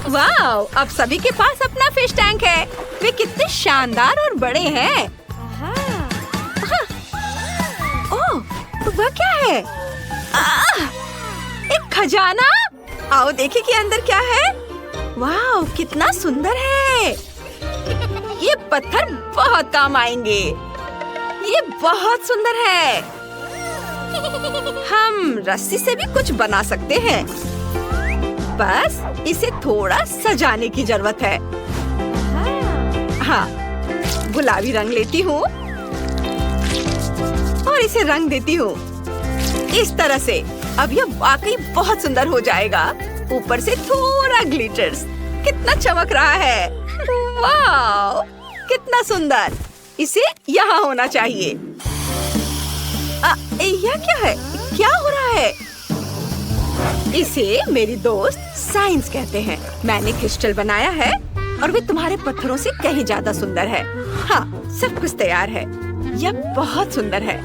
Wow, अब सभी के पास अपना फिश टैंक है। वे कितने शानदार और बड़े हैं। ओह, वह क्या है? एक खजाना। आओ देखें कि अंदर क्या है। वाओ, कितना सुंदर है। ये पत्थर बहुत काम आएंगे। ये बहुत सुंदर है। हम रस्सी से भी कुछ बना सकते हैं। बस इसे थोड़ा सजाने की जरूरत है। हाँ, गुलाबी रंग लेती हूँ और इसे रंग देती हूँ इस तरह से। अब यह वाकई बहुत सुंदर हो जाएगा। ऊपर से थोड़ा ग्लिटर्स। कितना चमक रहा है। वाह, कितना सुंदर। इसे यहाँ होना चाहिए। यह क्या है? क्या हो रहा है? इसे मेरी दोस्त साइंस कहते हैं। मैंने क्रिस्टल बनाया है और वे तुम्हारे पत्थरों से कहीं ज्यादा सुंदर है। हाँ, सब कुछ तैयार है। यह बहुत सुंदर है।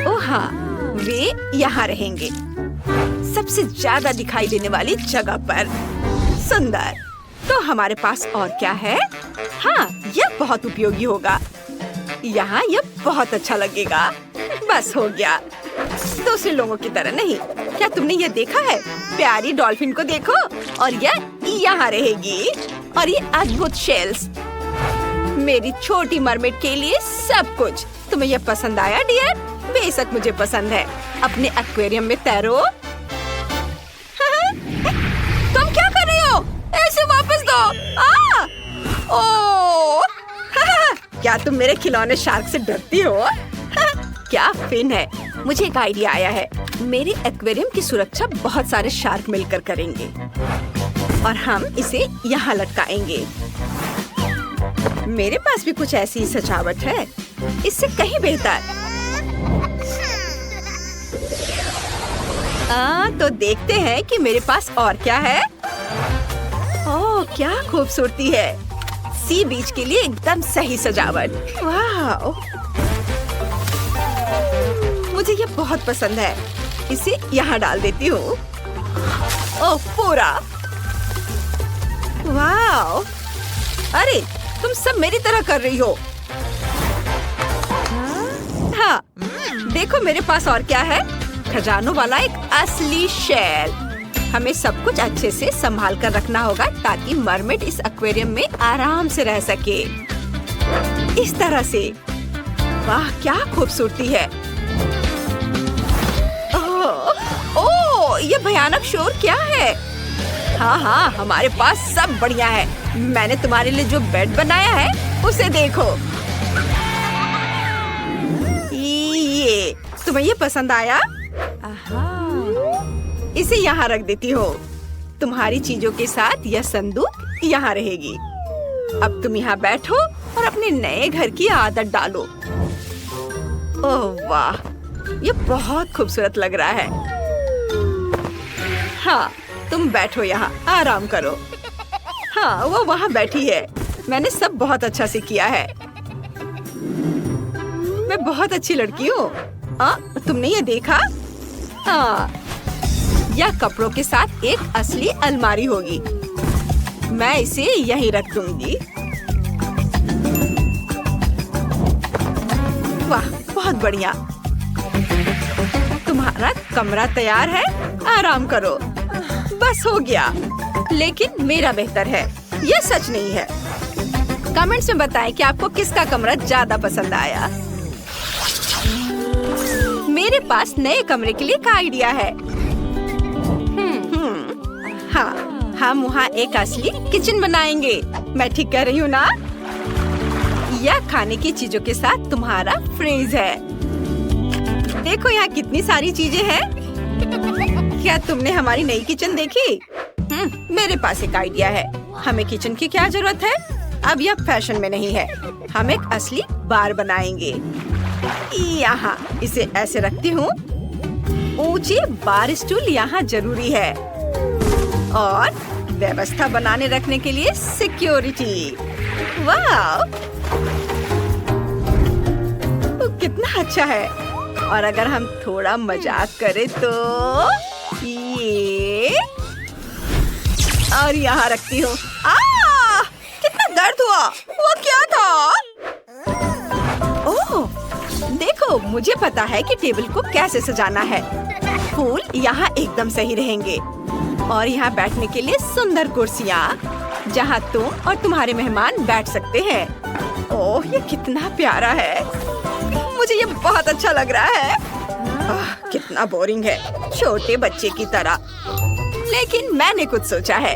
ओह हाँ, वे यहाँ रहेंगे, सबसे ज्यादा दिखाई देने वाली जगह पर। सुंदर। तो हमारे पास और क्या है? हाँ, यह बहुत उपयोगी होगा। यहाँ यह बहुत अच्छा लगेगा। बस हो गया। दूसरे लोगों की तरह नहीं। क्या तुमने ये देखा है? प्यारी डॉल्फिन को देखो। और यह यहाँ रहेगी। और ये अद्भुत शेल्स। मेरी छोटी मरमेड के लिए सब कुछ। तुम्हें यह पसंद आया डियर? बेशक मुझे पसंद है। अपने एक्वेरियम में तैरो। तुम क्या कर रही हो? ऐसे वापस दो। ओह, क्या तुम मेरे खिलौने शार्क से डरती हो? क्या फिन है। मुझे एक आइडिया आया है। मेरे एक्वेरियम की सुरक्षा बहुत सारे शार्क मिलकर करेंगे और हम इसे यहाँ लटकाएंगे। मेरे पास भी कुछ ऐसी ही सजावट है, इससे कहीं बेहतर। तो देखते हैं कि मेरे पास और क्या है। ओह, क्या खूबसूरती है। सी बीच के लिए एकदम सही सजावट। वाह, मुझे ये बहुत पसंद है। इसे यहाँ डाल देती हूँ। ओह, पूरा। वाह, अरे तुम सब मेरी तरह कर रही हो। हाँ, देखो मेरे पास और क्या है। खजानों वाला एक असली शेल। हमें सब कुछ अच्छे से संभाल कर रखना होगा ताकि मरमेड इस एक्वेरियम में आराम से रह सके। इस तरह से। वाह, क्या खूबसूरती है। ओह, ये भयानक शोर क्या है? हाँ हाँ, हमारे पास सब बढ़िया है। मैंने तुम्हारे लिए जो बेड बनाया है उसे देखो। ये तुम्हें ये पसंद आया? इसे यहाँ रख देती हो। तुम्हारी चीजों के साथ यह संदूक यहाँ रहेगी। अब तुम यहाँ बैठो और अपने नए घर की आदत डालो। ओह वाह, ये बहुत खूबसूरत लग रहा है। हाँ, तुम बैठो यहाँ, आराम करो। हाँ, वो वहाँ बैठी है। मैंने सब बहुत अच्छा से किया है। मैं बहुत अच्छी लड़की हूँ। तुमने ये देखा? यह कपड़ों के साथ एक असली अलमारी होगी। मैं इसे यहीं रख दूंगी। वाह, बहुत बढ़िया। तुम्हारा कमरा तैयार है, आराम करो। बस हो गया। लेकिन मेरा बेहतर है, यह सच नहीं है। कमेंट्स में बताएं कि आपको किसका कमरा ज्यादा पसंद आया। मेरे पास नए कमरे के लिए एक आइडिया है। हाँ, हम वहाँ एक असली किचन बनाएंगे। मैं ठीक कह रही हूँ ना? यह खाने की चीजों के साथ तुम्हारा फ्रिज है। देखो यहाँ कितनी सारी चीजें हैं। क्या तुमने हमारी नई किचन देखी? मेरे पास एक आइडिया है। हमें किचन की क्या जरूरत है? अब यह फैशन में नहीं है। हम एक असली बार बनाएंगे। यहाँ इसे ऐसे रखती हूँ। ऊंचे बार स्टूल यहाँ जरूरी है और व्यवस्था बनाने रखने के लिए सिक्योरिटी। वाह, कितना अच्छा है। और अगर हम थोड़ा मजाक करें तो ये और यहाँ रखती हूँ। कितना दर्द हुआ। वो क्या था? ओह, देखो, मुझे पता है कि टेबल को कैसे सजाना है। फूल यहाँ एकदम सही रहेंगे और यहाँ बैठने के लिए सुंदर कुर्सियाँ जहाँ तुम और तुम्हारे मेहमान बैठ सकते हैं। ओह, ये कितना प्यारा है। मुझे ये बहुत अच्छा लग रहा है। कितना बोरिंग है, छोटे बच्चे की तरह। लेकिन मैंने कुछ सोचा है,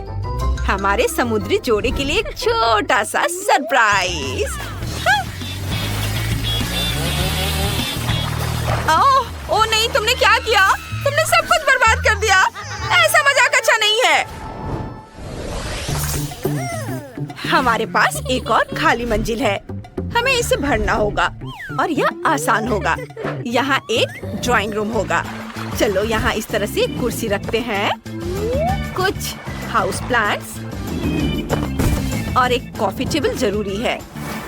हमारे समुद्री जोड़े के लिए एक छोटा सा सरप्राइज। ओह नहीं, तुमने क्या किया? तुमने सब कुछ बर्बाद कर दिया। ऐसा मजाक अच्छा नहीं है। हमारे पास एक और खाली मंजिल है, हमें इसे भरना होगा और यह आसान होगा। यहाँ एक ड्राइंग रूम होगा। चलो यहाँ इस तरह से एक कुर्सी रखते हैं, कुछ हाउस प्लांट्स और एक कॉफी टेबल जरूरी है,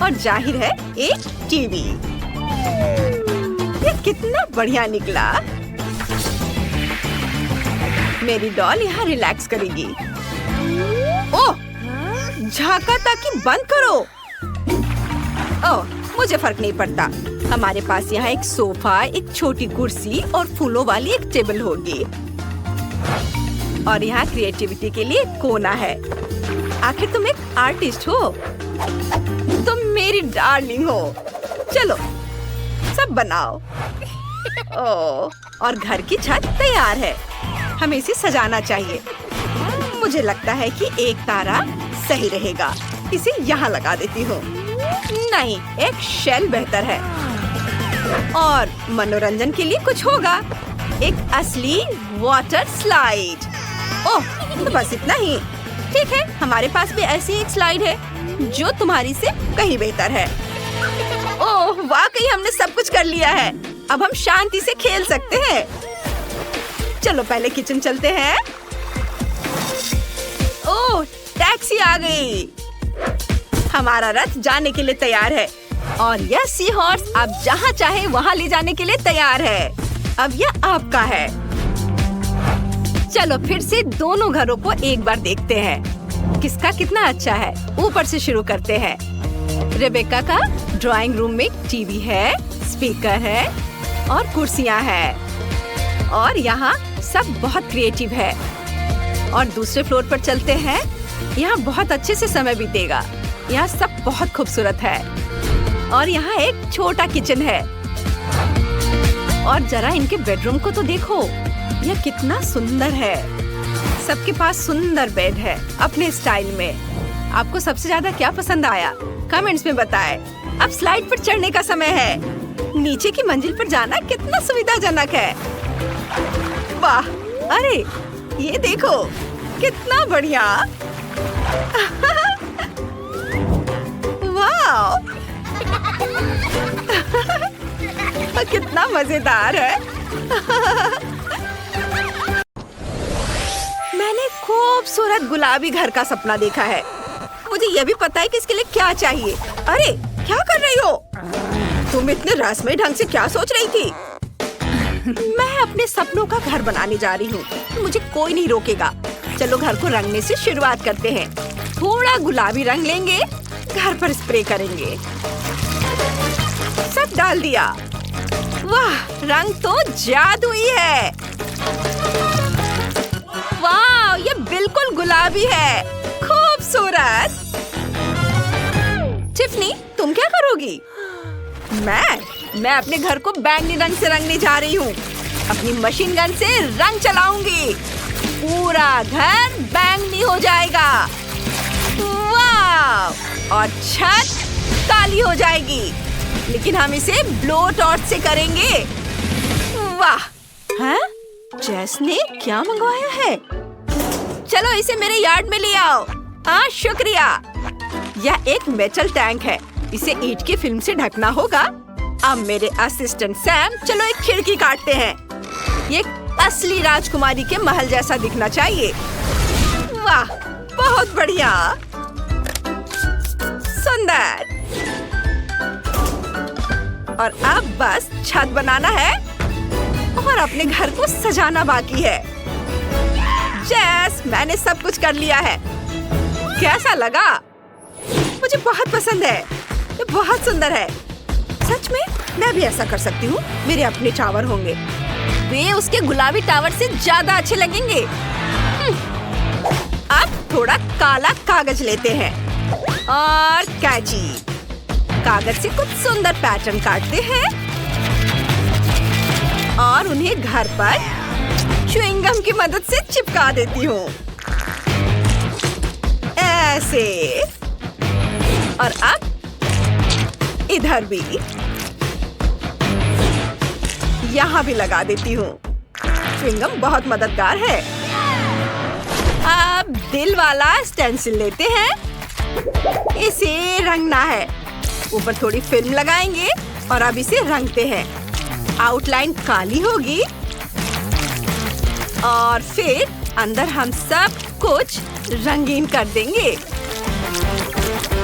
और जाहिर है एक टीवी। ये कितना बढ़िया निकला। मेरी डॉल यहाँ रिलैक्स करेगी। ओह, झांका ताकि बंद करो। ओह, मुझे फर्क नहीं पड़ता। हमारे पास यहाँ एक सोफा, एक छोटी कुर्सी और फूलों वाली एक टेबल होगी। और यहाँ क्रिएटिविटी के लिए एक कोना है। आखिर तुम एक आर्टिस्ट हो। तुम मेरी डार्लिंग हो। चलो सब बनाओ। ओह, और घर की छत तैयार है। हमें इसे सजाना चाहिए। मुझे लगता है कि एक तारा सही रहेगा। इसे यहाँ लगा देती हूँ। नहीं, एक शेल बेहतर है। और मनोरंजन के लिए कुछ होगा, एक असली वाटर स्लाइड। ओह, तो बस इतना ही। ठीक है, हमारे पास भी ऐसी एक स्लाइड है जो तुम्हारी से कहीं बेहतर है। ओह, वाकई हमने सब कुछ कर लिया है। अब हम शांति से खेल सकते हैं। चलो पहले किचन चलते हैं। ओह, टैक्सी आ गई। हमारा रथ जाने के लिए तैयार है और यह सी हॉर्स अब जहाँ चाहे वहाँ ले जाने के लिए तैयार है। अब यह आपका है। चलो फिर से दोनों घरों को एक बार देखते हैं, किसका कितना अच्छा है। ऊपर से शुरू करते हैं। रेबेका का ड्राइंग रूम में टीवी है, स्पीकर है और कुर्सियाँ हैं। और यहाँ सब बहुत क्रिएटिव है। और दूसरे फ्लोर पर चलते हैं। यहाँ बहुत अच्छे से समय बीतेगा। यहाँ सब बहुत खूबसूरत है। और यहाँ एक छोटा किचन है। और जरा इनके बेडरूम को तो देखो, यह कितना सुंदर है। सबके पास सुंदर बेड है अपने स्टाइल में। आपको सबसे ज्यादा क्या पसंद आया? कमेंट्स में बताएं। अब स्लाइड पर चढ़ने का समय है। नीचे की मंजिल पर जाना कितना सुविधाजनक है। वाह, अरे ये देखो कितना बढ़िया। वाह, कितना मजेदार है। मैंने खूबसूरत गुलाबी घर का सपना देखा है। मुझे यह भी पता है कि इसके लिए क्या चाहिए। अरे क्या कर रही हो तुम? इतने रस्मी ढंग से क्या सोच रही थी? मैं अपने सपनों का घर बनाने जा रही हूँ। मुझे कोई नहीं रोकेगा। चलो घर को रंगने से शुरुआत करते हैं। थोड़ा गुलाबी रंग लेंगे, घर पर स्प्रे करेंगे। सब डाल दिया। वाह, रंग तो जादुई है। वाह, ये बिल्कुल गुलाबी है। खूबसूरत। टिफनी, तुम क्या करोगी? मैं अपने घर को बैंगनी रंग से रंगने जा रही हूँ। अपनी मशीन गन से रंग चलाऊंगी। पूरा घर बैंगनी हो जाएगा। वाह, और छत काली हो जाएगी। लेकिन हम इसे ब्लो टॉर्च से करेंगे। वाह, हैं? जेस ने क्या मंगवाया है? चलो इसे मेरे यार्ड में ले आओ। हाँ, शुक्रिया। यह एक मेटल टैंक है। इसे ईंट की फिल्म से ढकना होगा। अब मेरे असिस्टेंट सैम, चलो एक खिड़की काटते हैं। ये असली राजकुमारी के महल जैसा दिखना चाहिए। वाह, बहुत बढ़िया, सुंदर। और अब बस छत बनाना है और अपने घर को सजाना बाकी है। जैस, मैंने सब कुछ कर लिया है। कैसा लगा? मुझे बहुत पसंद है। ये बहुत सुंदर है। सच में मैं भी ऐसा कर सकती हूँ। मेरे अपने टावर होंगे। वे उसके गुलाबी टावर से ज्यादा अच्छे लगेंगे। अब थोड़ा काला कागज लेते हैं और कैंची। कागज से कुछ सुंदर पैटर्न काटते हैं और उन्हें घर पर च्युइंगम की मदद से चिपका देती हूँ। ऐसे। और अब इधर भी, यहाँ भी लगा देती हूँ। च्युइंगम बहुत मददगार है। अब दिल वाला स्टेंसिल लेते हैं। इसे रंगना है। ऊपर थोड़ी फिल्म लगाएंगे और अब इसे रंगते हैं। आउटलाइन काली होगी और फिर अंदर हम सब कुछ रंगीन कर देंगे।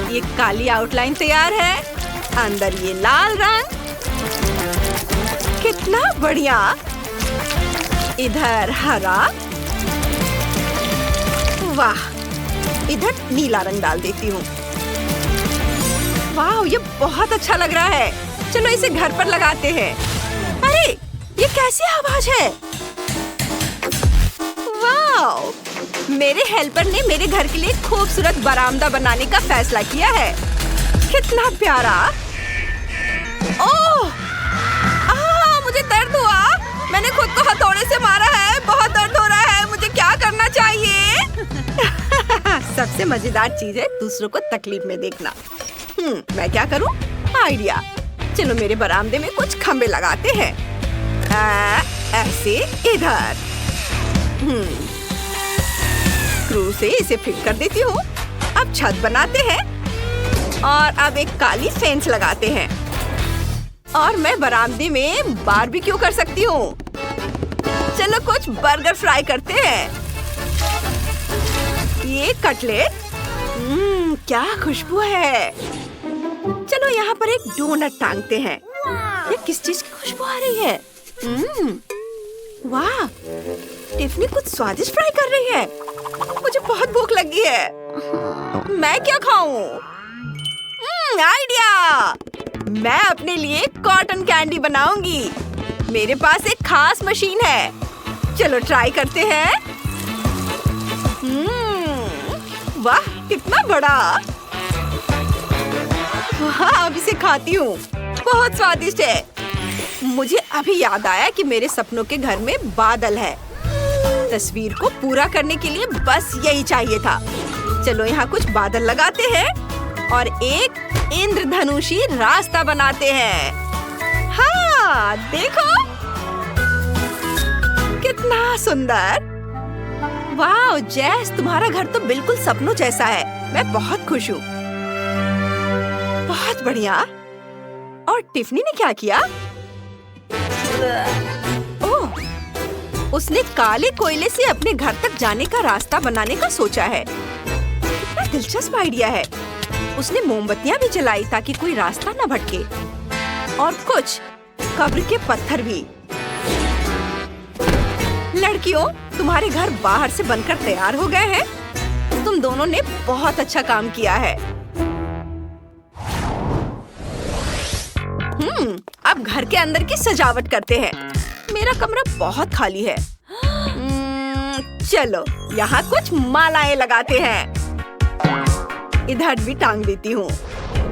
ये काली आउटलाइन तैयार है। अंदर ये लाल रंग। कितना बढ़िया। इधर हरा। वाह, इधर नीला रंग डाल देती हूँ। वाह, ये बहुत अच्छा लग रहा है। चलो इसे घर पर लगाते हैं। अरे, ये कैसी आवाज है? वाह, मेरे हेल्पर ने मेरे घर के लिए खूबसूरत बरामदा बनाने का फैसला किया है। कितना प्यारा। ओह, मुझे दर्द हुआ। मैंने खुद को हथौड़े से मारा है। बहुत दर्द हो रहा है। मुझे क्या करना चाहिए? सबसे मजेदार चीज है दूसरों को तकलीफ में देखना। मैं क्या करूं? आइडिया। चलो मेरे बरामदे में कुछ खंबे लगाते हैं। ऐसे इधर। स्क्रू से इसे फिट कर देती हूँ। अब छत बनाते हैं और अब एक काली फेंस लगाते हैं। और मैं बरामदे में बारबेक्यू कर सकती हूँ। चलो कुछ बर्गर फ्राई करते हैं। ये कटलेट। क्या खुशबू है। चलो यहाँ पर एक डोनट टांगते हैं। ये किस चीज की खुशबू आ रही है? वाह, टिफनी कुछ स्वादिष्ट फ्राई कर रही है। मुझे बहुत भूख लगी है। मैं क्या खाऊं? आइडिया। मैं अपने लिए कॉटन कैंडी बनाऊंगी। मेरे पास एक खास मशीन है। चलो ट्राई करते हैं। वाह, कितना बड़ा। वाह, अब इसे खाती हूँ। बहुत स्वादिष्ट है। मुझे अभी याद आया कि मेरे सपनों के घर में बादल है। तस्वीर को पूरा करने के लिए बस यही चाहिए था। चलो यहाँ कुछ बादल लगाते हैं और एक इंद्रधनुषी रास्ता बनाते हैं। हाँ, देखो कितना सुंदर। वाह जैस, तुम्हारा घर तो बिल्कुल सपनों जैसा है। मैं बहुत खुश हूँ। बहुत बढ़िया। और टिफनी ने क्या किया? ओह, उसने काले कोयले से अपने घर तक जाने का रास्ता बनाने का सोचा है। कितना दिलचस्प आइडिया है। उसने मोमबत्तियां भी जलाई ताकि कोई रास्ता न भटके। और कुछ कब्र के पत्थर भी। लड़कियों, तुम्हारे घर बाहर से बनकर तैयार हो गए हैं। तुम दोनों ने बहुत अच्छा काम किया है। अब घर के अंदर की सजावट करते हैं। मेरा कमरा बहुत खाली है। चलो यहाँ कुछ मालाएं लगाते हैं। इधर भी टांग देती हूँ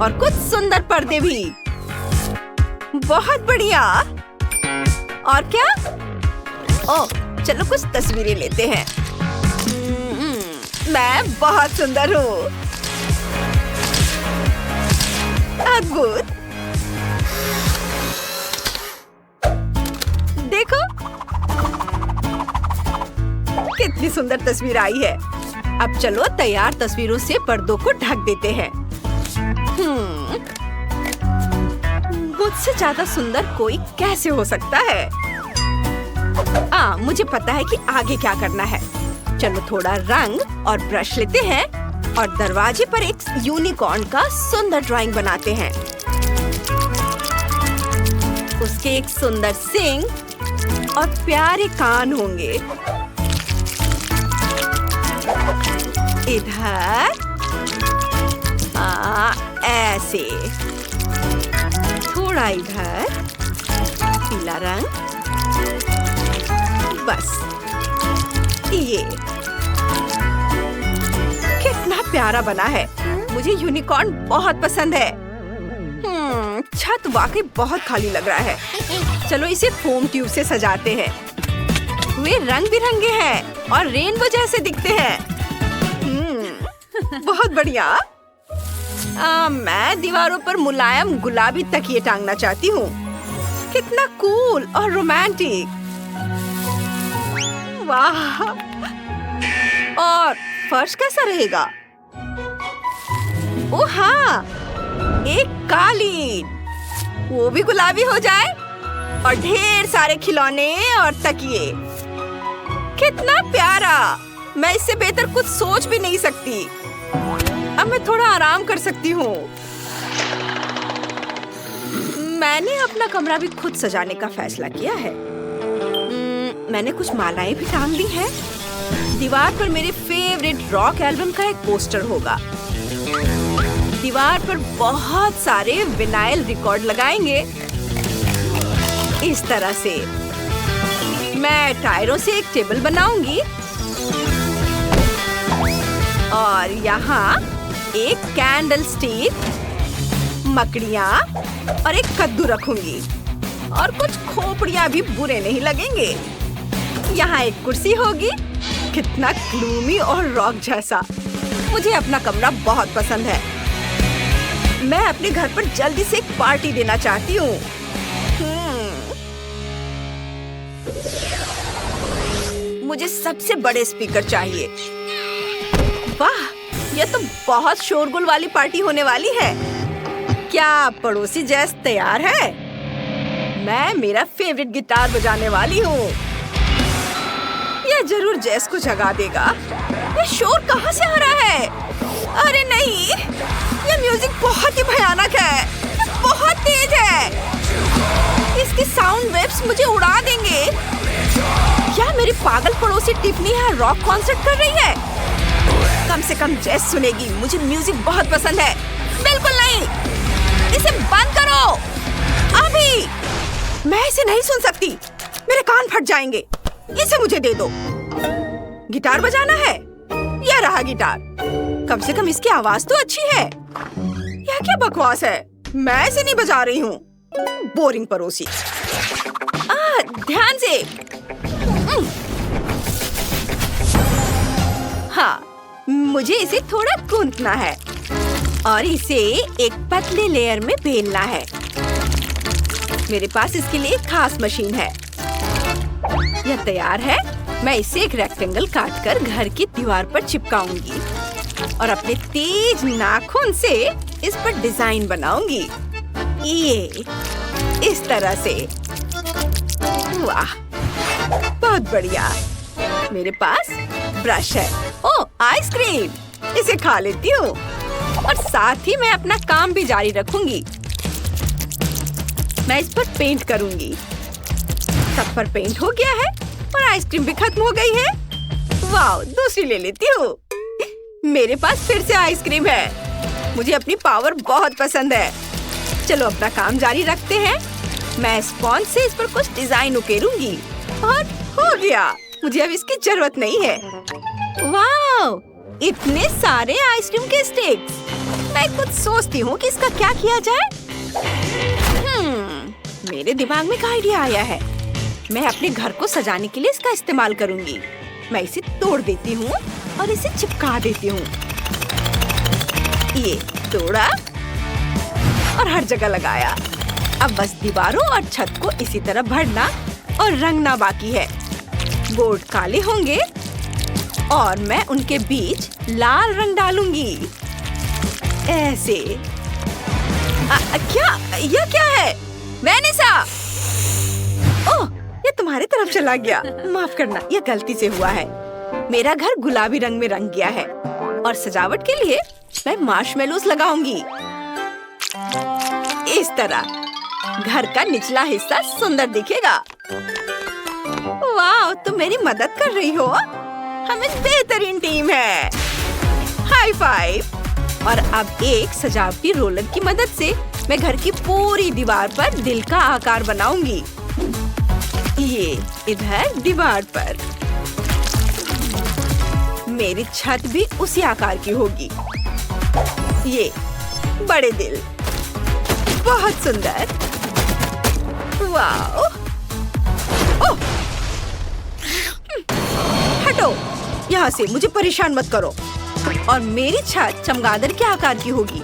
और कुछ सुंदर पर्दे भी। बहुत बढ़िया। और क्या? ओह, चलो कुछ तस्वीरें लेते हैं। मैं बहुत सुंदर हूँ। अद्भुत। देखो कितनी सुंदर तस्वीर आई है। अब चलो तैयार तस्वीरों से पर्दों को ढक देते हैं। मुझसे ज्यादा सुंदर कोई कैसे हो सकता है? मुझे पता है कि आगे क्या करना है। चलो थोड़ा रंग और ब्रश लेते हैं और दरवाजे पर एक यूनिकॉर्न का सुंदर ड्राइंग बनाते हैं। उसके एक सुंदर सींग और प्यारे कान होंगे। इधर ऐसे, थोड़ा इधर पीला रंग, बस ये कितना प्यारा बना है। मुझे यूनिकॉर्न बहुत पसंद है। छत वाकई बहुत खाली लग रहा है। चलो इसे फोम ट्यूब से सजाते हैं। वे रंग बिरंगे हैं और रेनबो जैसे दिखते हैं। बहुत बढ़िया। मैं दीवारों पर मुलायम गुलाबी तकिए टांगना चाहती हूँ। कितना कूल और रोमांटिक। वाह! और फर्श कैसा रहेगा? ओह हाँ, एक कालीन, वो भी गुलाबी हो जाए और ढेर सारे खिलौने और तकिए। कितना प्यारा! मैं इससे बेहतर कुछ सोच भी नहीं सकती। अब मैं थोड़ा आराम कर सकती हूँ। मैंने अपना कमरा भी खुद सजाने का फैसला किया है। मैंने कुछ मालाएं भी टांग ली हैं। दीवार पर मेरे फेवरेट रॉक एल्बम का एक पोस्टर होगा। दीवार पर बहुत सारे विनाइल रिकॉर्ड लगाएंगे। इस तरह से मैं टायरों से एक टेबल बनाऊंगी और यहाँ एक कैंडल स्टिक, मकड़ियाँ और एक कद्दू रखूंगी। और कुछ खोपड़ियाँ भी बुरे नहीं लगेंगे। यहाँ एक कुर्सी होगी। कितना ग्लूमी और रॉक जैसा। मुझे अपना कमरा बहुत पसंद है। मैं अपने घर पर जल्दी से एक पार्टी देना चाहती हूँ। मुझे सबसे बड़े स्पीकर चाहिए। वाह, यह तो बहुत शोरगुल वाली पार्टी होने वाली है। क्या पड़ोसी जैस तैयार है? मैं मेरा फेवरेट गिटार बजाने वाली हूँ। यह जरूर जैस को जगा देगा। यह शोर कहाँ से आ रहा है? अरे नहीं, यह म्यूजिक बहुत ही भयानक है। यह बहुत तेज है। इसके साउंड वेव्स मुझे उड़ा देंगे। क्या मेरी पागल पड़ोसी टिफनी यहाँ रॉक कॉन्सर्ट कर रही है? कम से कम जैस सुनेगी। मुझे म्यूजिक बहुत पसंद है। बिल्कुल नहीं, इसे बंद करो अभी। मैं इसे नहीं सुन सकती। मेरे कान फट जाएंगे। इसे मुझे दे दो। गिटार बजाना है। यह रहा गिटार। कम से कम इसकी आवाज तो अच्छी है। यह क्या बकवास है? मैं इसे नहीं बजा रही हूँ। बोरिंग पड़ोसी। ध्यान से। हाँ, मुझे इसे थोड़ा गूंथना है और इसे एक पतले लेयर में बेलना है। मेरे पास इसके लिए एक खास मशीन है। यह तैयार है। मैं इसे एक रेक्टेंगल काटकर घर की दीवार पर चिपकाऊंगी और अपने तेज नाखून से इस पर डिजाइन बनाऊंगी। ये इस तरह से। वाह, बहुत बढ़िया। मेरे पास ब्रश है। ओह, आइसक्रीम। इसे खा लेती हूँ और साथ ही मैं अपना काम भी जारी रखूंगी। मैं इस पर पेंट करूंगी। सब पर पेंट हो गया है और आइसक्रीम भी खत्म हो गई है। वाह, दूसरी ले लेती हूँ। मेरे पास फिर से आइसक्रीम है। मुझे अपनी पावर बहुत पसंद है। चलो अपना काम जारी रखते हैं। मैं स्पॉन्ज से इस पर कुछ डिजाइन उकेरूंगी और हो गया। मुझे अब इसकी जरूरत नहीं है। वाह, इतने सारे आइसक्रीम के स्टिक्स। मैं कुछ सोचती हूँ कि इसका क्या किया जाए। मेरे दिमाग में एक आइडिया आया है। मैं अपने घर को सजाने के लिए इसका इस्तेमाल करूंगी। मैं इसे तोड़ देती हूँ और इसे चिपका देती हूँ। ये तोड़ा और हर जगह लगाया। अब बस दीवारों और छत को इसी तरह भरना और रंगना बाकी है। बोर्ड काले होंगे और मैं उनके बीच लाल रंग डालूंगी। ऐसे। क्या? यह क्या है? वेनिसा! ओह, ये तुम्हारी तरफ चला गया। माफ करना, यह गलती से हुआ है। मेरा घर गुलाबी रंग में रंग गया है और सजावट के लिए मैं मार्शमेलोस लगाऊंगी। इस तरह घर का निचला हिस्सा सुंदर दिखेगा। वाह, तुम मेरी मदद कर रही हो। हम एक बेहतरीन टीम है। High five. और अब एक सजावटी रोलर की मदद से मैं घर की पूरी दीवार पर दिल का आकार बनाऊंगी। ये इधर दीवार पर। मेरी छत भी उसी आकार की होगी। ये बड़े दिल, बहुत सुंदर। वाओ! ओह! हटो यहाँ से, मुझे परेशान मत करो। और मेरी छत चमगादड़ के आकार की होगी।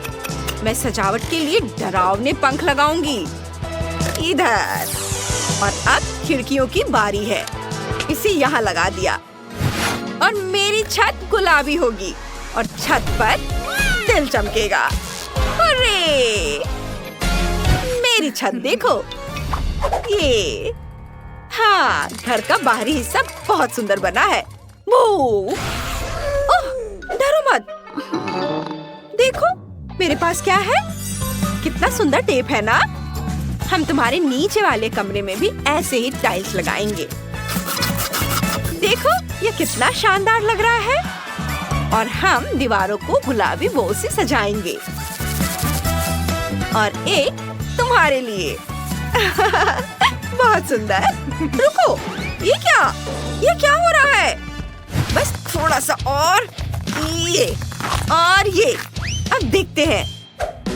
मैं सजावट के लिए डरावने पंख लगाऊंगी। इधर। और अब खिड़कियों की बारी है। इसे यहाँ लगा दिया। और मेरी छत गुलाबी होगी और छत पर दिल चमकेगा। अरे! मेरी छत देखो। ये हाँ, घर का बाहरी हिस्सा बहुत सुंदर बना है। ओह, डरो मत। देखो मेरे पास क्या है। कितना सुंदर टेप है ना। हम तुम्हारे नीचे वाले कमरे में भी ऐसे ही टाइल्स लगाएंगे। देखो ये कितना शानदार लग रहा है। और हम दीवारों को गुलाबी बो से सजाएंगे। और एक तुम्हारे लिए। बहुत सुंदर। रुको, ये क्या हो रहा है? बस थोड़ा सा और ये अब देखते हैं।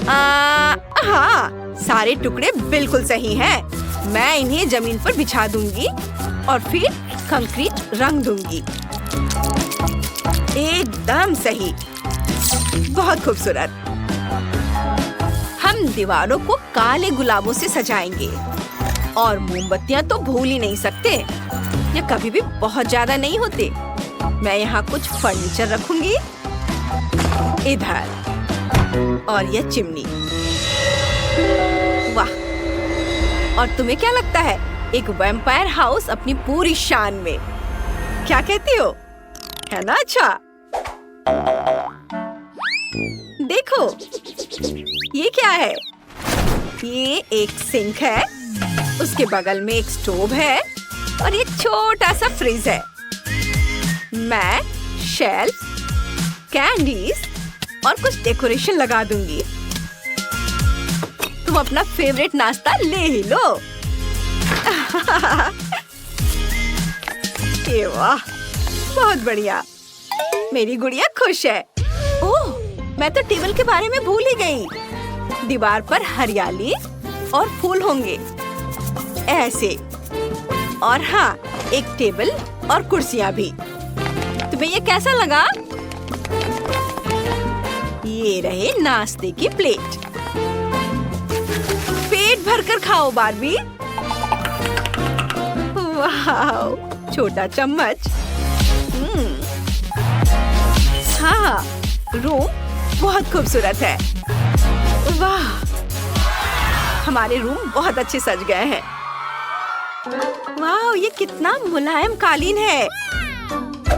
हाँ, सारे टुकड़े बिल्कुल सही हैं। मैं इन्हें जमीन पर बिछा दूंगी और फिर कंक्रीट रंग दूंगी। एकदम सही। बहुत खूबसूरत। हम दीवारों को काले गुलाबों से सजाएंगे। और मोमबत्तियां तो भूल ही नहीं सकते। ये कभी भी बहुत ज्यादा नहीं होते। मैं यहाँ कुछ फर्नीचर रखूंगी। इधर। और यह चिमनी। वाह! और तुम्हें क्या लगता है? एक वैम्पायर हाउस अपनी पूरी शान में। क्या कहती हो? है ना अच्छा? देखो, ये क्या है? ये एक सिंक है। उसके बगल में एक स्टोव है और एक छोटा सा फ्रिज है। मैं शेल्फ, कैंडीज और कुछ डेकोरेशन लगा दूंगी। तुम अपना फेवरेट नाश्ता ले ही लो। ये वाह, बहुत बढ़िया। मेरी गुड़िया खुश है। ओह, मैं तो टेबल के बारे में भूल ही गई। दीवार पर हरियाली और फूल होंगे ऐसे। और हाँ, एक टेबल और कुर्सियाँ भी। तुम्हें ये कैसा लगा? ये रहे नाश्ते की प्लेट। पेट भरकर खाओ बार्बी। वाह, छोटा चम्मच। हाँ, रूम बहुत खूबसूरत है। वाह, हमारे रूम बहुत अच्छे सज गए हैं। वाह, ये कितना मुलायम कालीन है।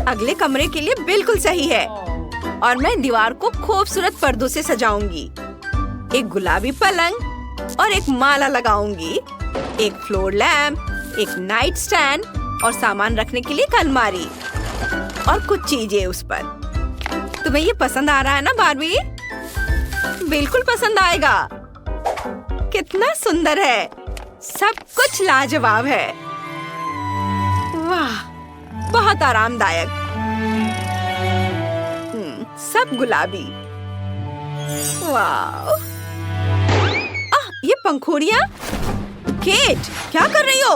अगले कमरे के लिए बिल्कुल सही है। और मैं दीवार को खूबसूरत पर्दों से सजाऊंगी। एक गुलाबी पलंग और एक माला लगाऊंगी। एक फ्लोर लैम्प, एक नाइट स्टैंड और सामान रखने के लिए एक अलमारी और कुछ चीजें उस पर। तुम्हें ये पसंद आ रहा है ना बार्बी? बिल्कुल पसंद आएगा। कितना सुंदर है। सब कुछ लाजवाब है। वाह, बहुत आरामदायक। सब गुलाबी। वाह! ये पंखुड़ियाँ। केट, क्या कर रही हो?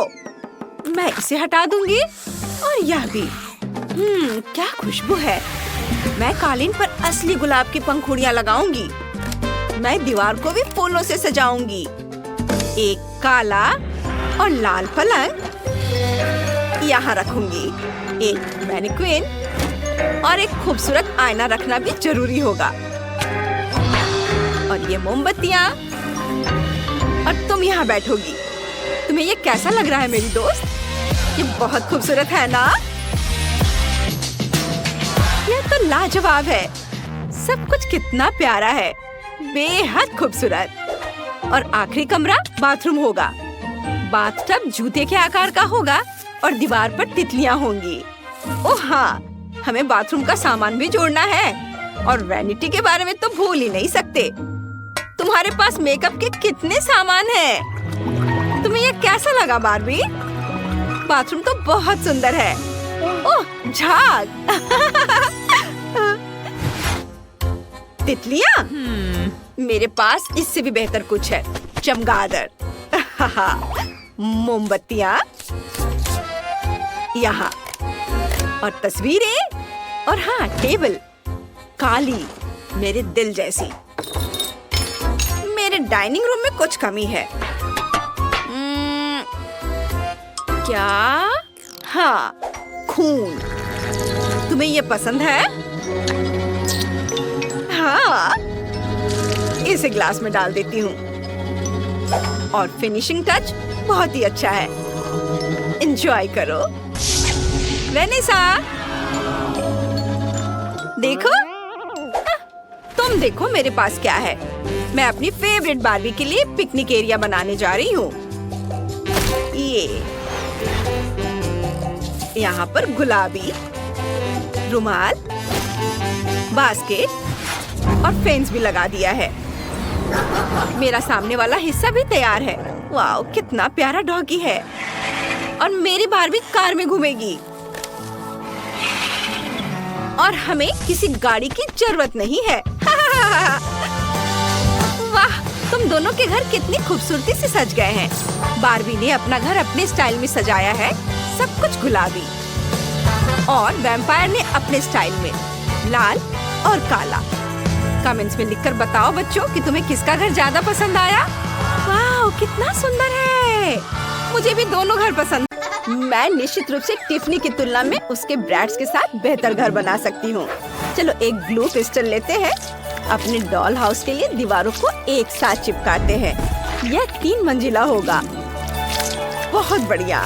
मैं इसे हटा दूंगी और यह भी। क्या खुशबू है। मैं कालीन पर असली गुलाब की पंखुड़ियाँ लगाऊंगी। मैं दीवार को भी फूलों से सजाऊंगी। एक काला और लाल पलंग यहाँ रखूंगी। एक मैनीक्वीन और एक खूबसूरत आईना रखना भी जरूरी होगा। और ये मोमबत्तियाँ। और तुम यहाँ बैठोगी। तुम्हें ये कैसा लग रहा है मेरी दोस्त? ये बहुत खूबसूरत है ना? यह तो लाजवाब है। सब कुछ कितना प्यारा है। बेहद खूबसूरत। और आखिरी कमरा बाथरूम होगा। बाथटब जूते के आकार का होगा और दीवार पर तितलियाँ होंगी। ओह हाँ, हमें बाथरूम का सामान भी जोड़ना है। और वैनिटी के बारे में तो भूल ही नहीं सकते। तुम्हारे पास मेकअप के कितने सामान हैं। तुम्हें ये कैसा लगा बार्बी? बाथरूम तो बहुत सुंदर है। ओह, झाग। तितलियाँ? मेरे पास इससे भी बेहतर कुछ है। चमगादड़। मोमबत्तियाँ यहाँ, और तस्वीरें, और हाँ, टेबल काली, मेरे दिल जैसी। मेरे डाइनिंग रूम में कुछ कमी है। क्या? हाँ, खून। तुम्हें ये पसंद है? हाँ, इसे ग्लास में डाल देती हूँ। और फिनिशिंग टच बहुत ही अच्छा है। एंजॉय करो। वेनेसा, देखो। तुम देखो मेरे पास क्या है। मैं अपनी फेवरेट बार्बी के लिए पिकनिक एरिया बनाने जा रही हूँ। ये यहाँ पर गुलाबी रुमाल, बास्केट और फेंस भी लगा दिया है। मेरा सामने वाला हिस्सा भी तैयार है। वाओ, कितना प्यारा डॉगी है। और मेरी बार्बी कार में घूमेगी। और हमें किसी गाड़ी की जरूरत नहीं है। वाह, तुम दोनों के घर कितनी खूबसूरती से सज गए हैं। बार्बी ने अपना घर अपने स्टाइल में सजाया है, सब कुछ गुलाबी। और वैम्पायर ने अपने स्टाइल में लाल और काला। कमेंट्स में लिखकर बताओ बच्चों कि तुम्हें किसका घर ज्यादा पसंद आया। वाह, कितना सुंदर है। मुझे भी दोनों घर पसंद। मैं निश्चित रूप से टिफनी की तुलना में उसके ब्रैड्स के साथ बेहतर घर बना सकती हूँ। चलो एक ग्लू पिस्टल लेते हैं। अपने डॉल हाउस के लिए दीवारों को एक साथ चिपकाते हैं। यह 3 मंजिला होगा। बहुत बढ़िया।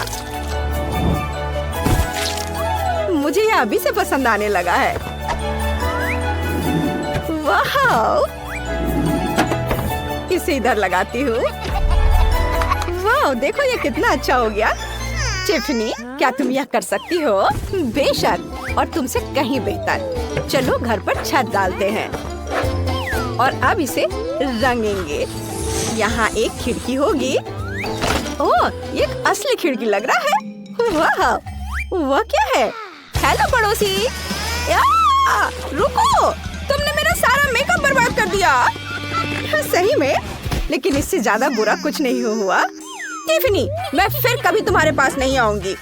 मुझे यह अभी से पसंद आने लगा है। वाह, इसे इधर लगाती हूँ। वाह, देखो ये कितना अच्छा हो गया। टिफनी, क्या तुम यह कर सकती हो? बेशक, और तुमसे कहीं बेहतर। चलो घर पर छत डालते हैं और अब इसे रंगेंगे। यहाँ एक खिड़की होगी। ओह, ये एक असली खिड़की लग रहा है। वाह, वह क्या है? हेलो पड़ोसी। रुको, तुमने मेरा सारा मेकअप बर्बाद कर दिया। सही में, लेकिन इससे ज्यादा बुरा कुछ नहीं हुआ। टिफनी, मैं फिर कभी तुम्हारे पास नहीं आऊंगी।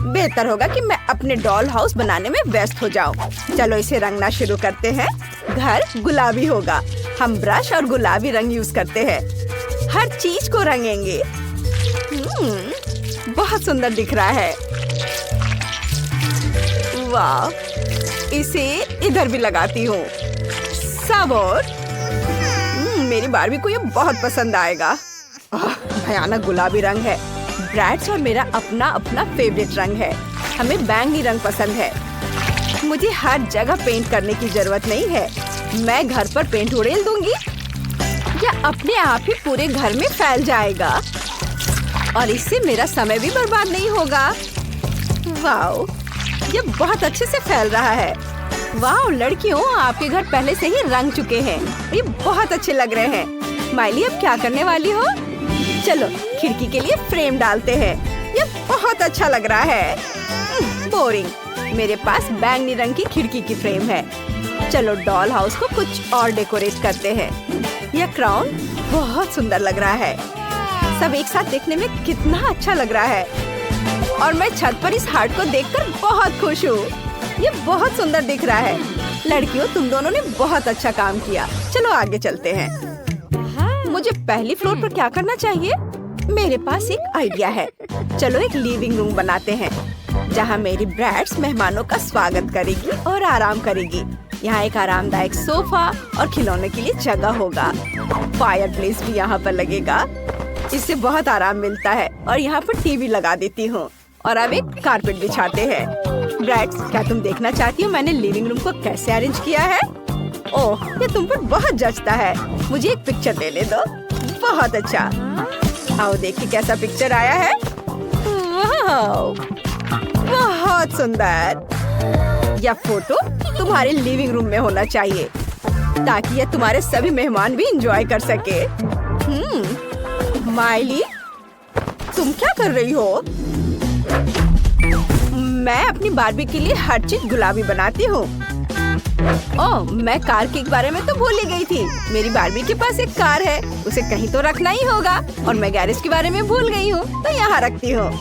बेहतर होगा कि मैं अपने डॉल हाउस बनाने में व्यस्त हो जाऊं। चलो इसे रंगना शुरू करते हैं। घर गुलाबी होगा। हम ब्रश और गुलाबी रंग यूज करते हैं। हर चीज को रंगेंगे। बहुत सुंदर दिख रहा है। वाह, इसे इधर भी लगाती हूँ। सब और मेरी बार्बी को ये बहुत पसंद आएगा। भयानक गुलाबी रंग है। ब्रैड्स और मेरा अपना अपना फेवरेट रंग है। हमें बैंगनी रंग पसंद है। मुझे हर जगह पेंट करने की जरूरत नहीं है। मैं घर पर पेंट उड़ेल दूंगी। यह अपने आप ही पूरे घर में फैल जाएगा और इससे मेरा समय भी बर्बाद नहीं होगा। वाओ, ये बहुत अच्छे से फैल रहा है। वाह लड़कियों, आपके घर पहले से ही रंग चुके हैं। ये बहुत अच्छे लग रहे हैं। माइली, अब क्या करने वाली हो? चलो खिड़की के लिए फ्रेम डालते हैं। ये बहुत अच्छा लग रहा है। बोरिंग। मेरे पास बैंगनी रंग की खिड़की की फ्रेम है। चलो डॉल हाउस को कुछ और डेकोरेट करते हैं। यह क्राउन बहुत सुंदर लग रहा है। सब एक साथ देखने में कितना अच्छा लग रहा है। और मैं छत पर इस हार्ट को देखकर बहुत खुश हूँ। ये बहुत सुंदर दिख रहा है। लड़कियों, तुम दोनों ने बहुत अच्छा काम किया। चलो आगे चलते हैं। मुझे पहली फ्लोर पर क्या करना चाहिए? मेरे पास एक आइडिया है। चलो एक लिविंग रूम बनाते हैं जहाँ मेरी ब्रैड्स मेहमानों का स्वागत करेगी और आराम करेगी। यहाँ एक आरामदायक सोफा और खिलौने के लिए जगह होगा। फायर प्लेस भी यहाँ पर लगेगा। इससे बहुत आराम मिलता है। और यहाँ पर टीवी लगा देती हूँ। और अब एक कारपेट बिछाते हैं। ब्रैड्स, क्या तुम देखना चाहती हो मैंने लिविंग रूम को कैसे अरेंज किया है? ओह, ये तुम पर बहुत जचता है। मुझे एक पिक्चर लेने दो। बहुत अच्छा। आओ देखिए कैसा पिक्चर आया है। वाह, बहुत सुंदर। यह फोटो तुम्हारे लिविंग रूम में होना चाहिए ताकि ये तुम्हारे सभी मेहमान भी एंजॉय कर सके। माइली, तुम क्या कर रही हो? मैं अपनी बार्बी के लिए हर चीज गुलाबी बनाती हूँ। ओह, मैं कार के बारे में तो भूल ही गई थी। मेरी बार्बी के पास एक कार है, उसे कहीं तो रखना ही होगा। और मैं गैरेज के बारे में भूल गई हूँ, तो यहाँ रखती हूँ।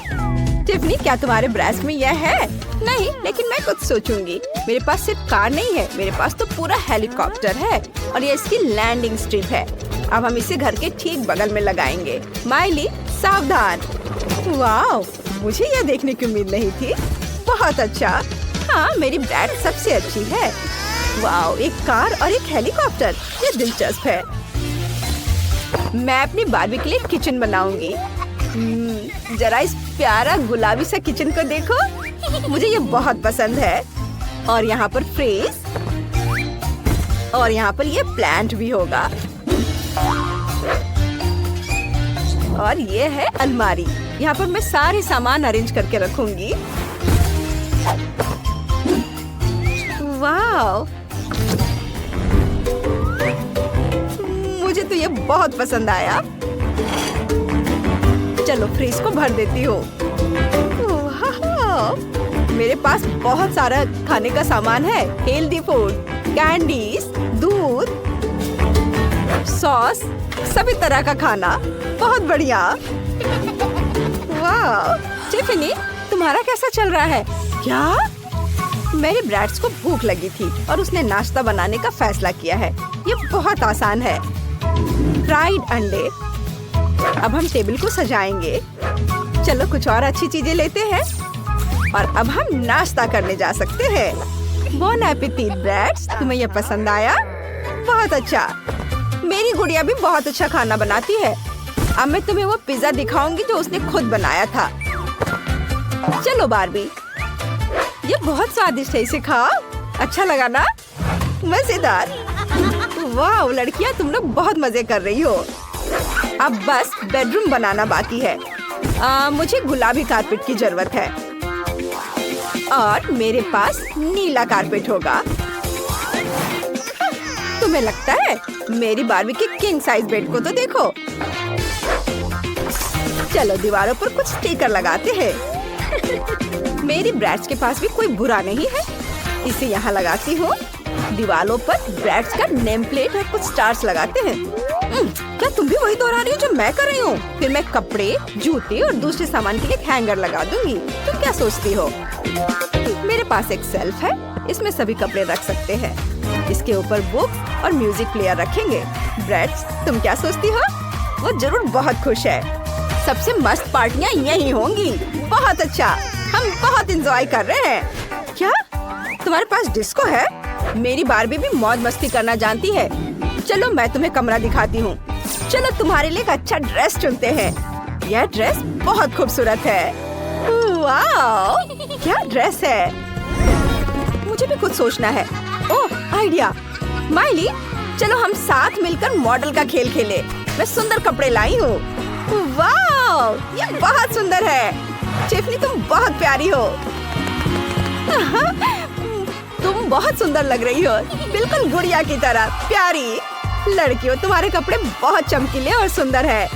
टिफनी, क्या तुम्हारे ब्रेस्ट में यह है? नहीं, लेकिन मैं कुछ सोचूंगी। मेरे पास सिर्फ कार नहीं है, मेरे पास तो पूरा हेलीकॉप्टर है और ये इसकी लैंडिंग स्ट्रिप है। अब हम इसे घर के ठीक बगल में लगाएंगे। माइली, सावधान। वाह, मुझे यह देखने की उम्मीद नहीं थी। बहुत अच्छा। हाँ, मेरी ब्रैड सबसे अच्छी है। वाह, एक कार और एक हेलीकॉप्टर, ये दिलचस्प है। मैं अपनी बार्बी के लिए किचन बनाऊंगी। जरा इस प्यारा गुलाबी सा किचन को देखो, मुझे ये बहुत पसंद है। और यहाँ पर फ्रेज और यहाँ पर ये प्लांट भी होगा। और ये है अलमारी, यहाँ पर मैं सारे सामान अरेंज करके रखूंगी। वाह, मुझे तो ये बहुत पसंद आया। चलो फ्रिज को भर देती हूँ। मेरे पास बहुत सारा खाने का सामान है। हेल्दी फूड, कैंडीज, दूध, सॉस, सभी तरह का खाना। बहुत बढ़िया। वाह, टिफनी, तुम्हारा कैसा चल रहा है? क्या? मेरे ब्रैड्स को भूख लगी थी और उसने नाश्ता बनाने का फैसला किया है। ये बहुत आसान है। फ्राइड अंडे। अब हम टेबल को सजाएंगे। चलो कुछ और अच्छी चीजें लेते हैं और अब हम नाश्ता करने जा सकते हैं। बोन एपेटिट ब्रैड्स, तुम्हें ये पसंद आया? बहुत अच्छा। मेरी गुड़िया भी बहुत अच्छा खाना बनाती है। अब मैं तुम्हें वो पिज्जा दिखाऊंगी जो उसने खुद बनाया था। चलो बार्बी, ये बहुत स्वादिष्ट है, इसे खाओ। अच्छा लगा ना? मजेदार। वाह लड़कियां, तुम लोग बहुत मजे कर रही हो। अब बस बेडरूम बनाना बाकी है। मुझे गुलाबी कारपेट की जरूरत है और मेरे पास नीला कारपेट होगा। तुम्हें लगता है? मेरी बार्बी के किंग साइज बेड को तो देखो। चलो दीवारों पर कुछ स्टिकर लगाते हैं। मेरी ब्रैड्स के पास भी कोई बुरा नहीं है। इसे यहाँ लगाती हूँ। दीवारों पर ब्रैड्स का नेम प्लेट और कुछ स्टार्स लगाते हैं। क्या तुम भी वही दोहरा रही हो जो मैं कर रही हूँ? फिर मैं कपड़े, जूते और दूसरे सामान के लिए हैंगर लगा दूंगी। तुम क्या सोचती हो? मेरे पास एक शेल्फ है, इसमें सभी कपड़े रख सकते हैं। इसके ऊपर बुक्स और म्यूजिक प्लेयर रखेंगे। ब्रैड्स, तुम क्या सोचती हो? वो जरूर बहुत खुश है। सबसे मस्त पार्टियाँ यही होंगी। बहुत अच्छा, हम बहुत एंजॉय कर रहे हैं। क्या तुम्हारे पास डिस्को है? मेरी बार्बी भी मौज मस्ती करना जानती है। चलो मैं तुम्हें कमरा दिखाती हूँ। चलो तुम्हारे लिए एक अच्छा ड्रेस चुनते हैं। यह ड्रेस बहुत खूबसूरत है। वाह, क्या ड्रेस है। मुझे भी कुछ सोचना है। ओह, आइडिया। माइली, चलो हम साथ मिलकर मॉडल का खेल खेले। मैं सुंदर कपड़े लाई हूँ। वाह, ये बहुत सुंदर है। टिफनी, तुम बहुत प्यारी हो। तुम बहुत सुंदर लग रही हो, बिल्कुल गुड़िया की तरह प्यारी। लड़कियों, तुम्हारे कपड़े बहुत चमकीले और सुंदर है।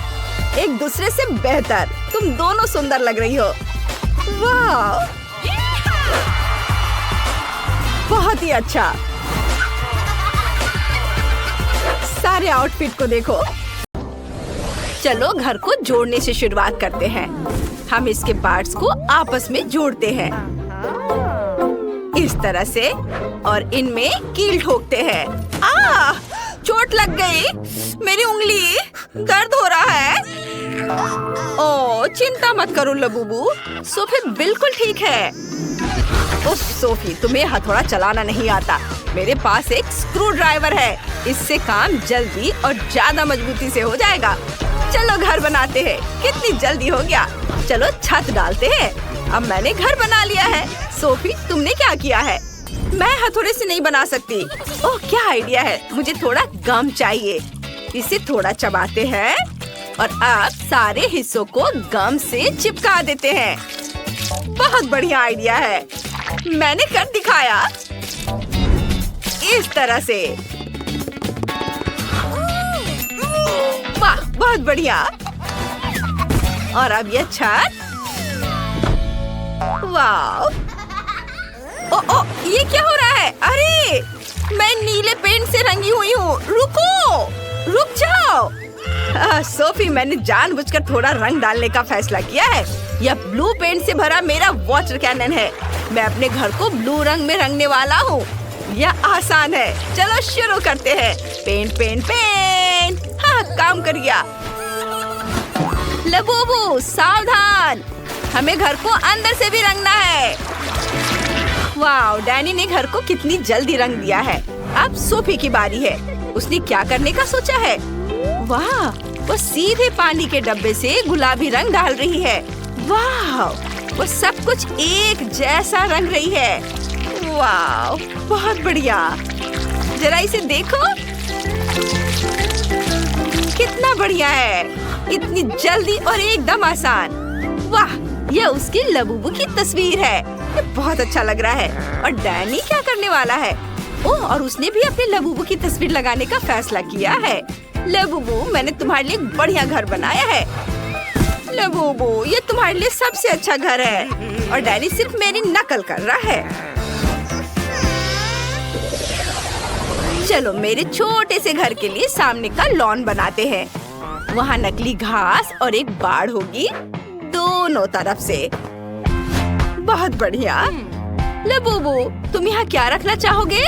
एक दूसरे से बेहतर। तुम दोनों सुंदर लग रही हो। वाह, बहुत ही अच्छा। सारे आउटफिट को देखो। चलो घर को जोड़ने से शुरुआत करते हैं। हम इसके पार्ट्स को आपस में जोड़ते हैं इस तरह से और इनमें कील ठोकते हैं। चोट लग गई। मेरी उंगली दर्द हो रहा है। ओह, चिंता मत करो लबूबू, सोफी बिल्कुल ठीक है। ओह सोफी, तुम्हें हथौड़ा चलाना नहीं आता। मेरे पास एक स्क्रू ड्राइवर है, इससे काम जल्दी और ज्यादा मजबूती से हो जाएगा। चलो घर बनाते हैं। कितनी जल्दी हो गया। चलो छत डालते हैं। अब मैंने घर बना लिया है। सोफी, तुमने क्या किया है? मैं हथौड़े से नहीं बना सकती। ओह, क्या आइडिया है। मुझे थोड़ा गम चाहिए। इसे थोड़ा चबाते हैं और अब सारे हिस्सों को गम से चिपका देते हैं। बहुत बढ़िया आइडिया है। मैंने कर दिखाया। इस तरह से। वाह, बहुत बढ़िया। और अब ये छत। वाह, ओ, ये क्या हो रहा है? अरे, मैं नीले पेंट से रंगी हुई हूँ। रुको, रुक जाओ। सोफी, मैंने जानबूझकर थोड़ा रंग डालने का फैसला किया है। यह ब्लू पेंट से भरा मेरा वाटर कैनन है। मैं अपने घर को ब्लू रंग में रंगने वाला हूँ। यह आसान है। चलो शुरू करते हैं। Paint paint paint. हाँ, काम कर गया। लबूबू, सावधान, हमें घर को अंदर से भी रंगना है। वाह, डैनी ने घर को कितनी जल्दी रंग दिया है। अब सोफी की बारी है। उसने क्या करने का सोचा है? वाह, वो सीधे पानी के डब्बे से गुलाबी रंग डाल रही है। वाह, वो सब कुछ एक जैसा रंग रही है। वाह, बहुत बढ़िया। जरा इसे देखो, कितना बढ़िया है। इतनी जल्दी और एकदम आसान। वाह, यह उसकी लबूबू की तस्वीर है। ये बहुत अच्छा लग रहा है। और डैनी क्या करने वाला है? ओह, और उसने भी अपने लबूबू की तस्वीर लगाने का फैसला किया है। लबूबू, मैंने तुम्हारे लिए एक बढ़िया घर बनाया है। लबूबू, ये तुम्हारे लिए सबसे अच्छा घर है। और डैनी सिर्फ मेरी नकल कर रहा है। चलो मेरे छोटे से घर के लिए सामने का लॉन बनाते हैं। वहाँ नकली घास और एक बाड़ होगी दोनों तरफ से। बहुत बढ़िया। लबूबू, तुम यहाँ क्या रखना चाहोगे?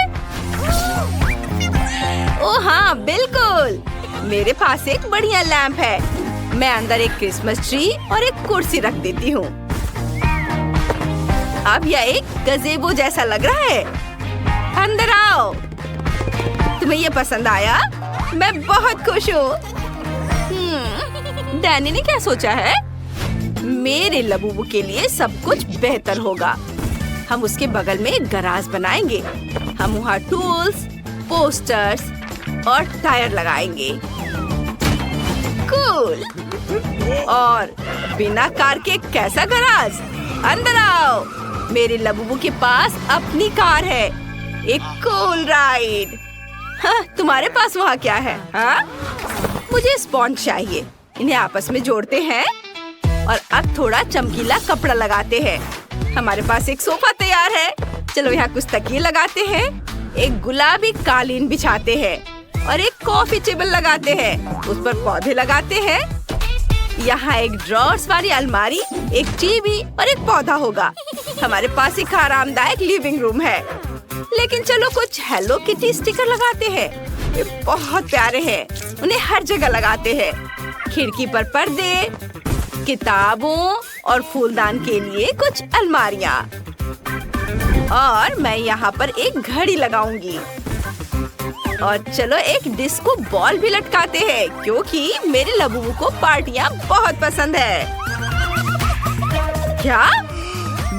ओह हाँ, बिल्कुल। मेरे पास एक बढ़िया लैंप है। मैं अंदर एक क्रिसमस ट्री और एक कुर्सी रख देती हूँ। अब यह एक गज़ेबो जैसा लग रहा है। अंदर आओ। तुम्हें ये पसंद आया? मैं बहुत खुश हूँ। डैनी ने क्या सोचा है? मेरे लबूबू के लिए सब कुछ बेहतर होगा। हम उसके बगल में एक गराज बनाएंगे। हम वहाँ टूल्स, पोस्टर्स और टायर लगाएंगे। कूल। और बिना कार के कैसा गराज? अंदर आओ। मेरे लबूबू के पास अपनी कार है। एक कूल राइड। हाँ, तुम्हारे पास वहाँ क्या है? हाँ? मुझे स्पॉन्ज चाहिए। इन्हें आपस में जोड़ते हैं और अब थोड़ा चमकीला कपड़ा लगाते हैं। हमारे पास एक सोफा तैयार है। चलो यहाँ कुछ तकिए लगाते हैं। एक गुलाबी कालीन बिछाते हैं और एक कॉफी टेबल लगाते हैं। उस पर पौधे लगाते हैं। यहाँ एक ड्रॉर्स वाली अलमारी, एक टीवी और एक पौधा होगा। हमारे पास एक आरामदायक लिविंग रूम है। लेकिन चलो कुछ हेलो किटी स्टिकर लगाते हैं। ये बहुत प्यारे हैं। उन्हें हर जगह लगाते हैं। खिड़की पर पर्दे, किताबों और फूलदान के लिए कुछ अलमारियाँ। और मैं यहाँ पर एक घड़ी लगाऊंगी। और चलो एक डिस्को बॉल भी लटकाते हैं, क्योंकि मेरे लबूबू को पार्टियाँ बहुत पसंद है। क्या?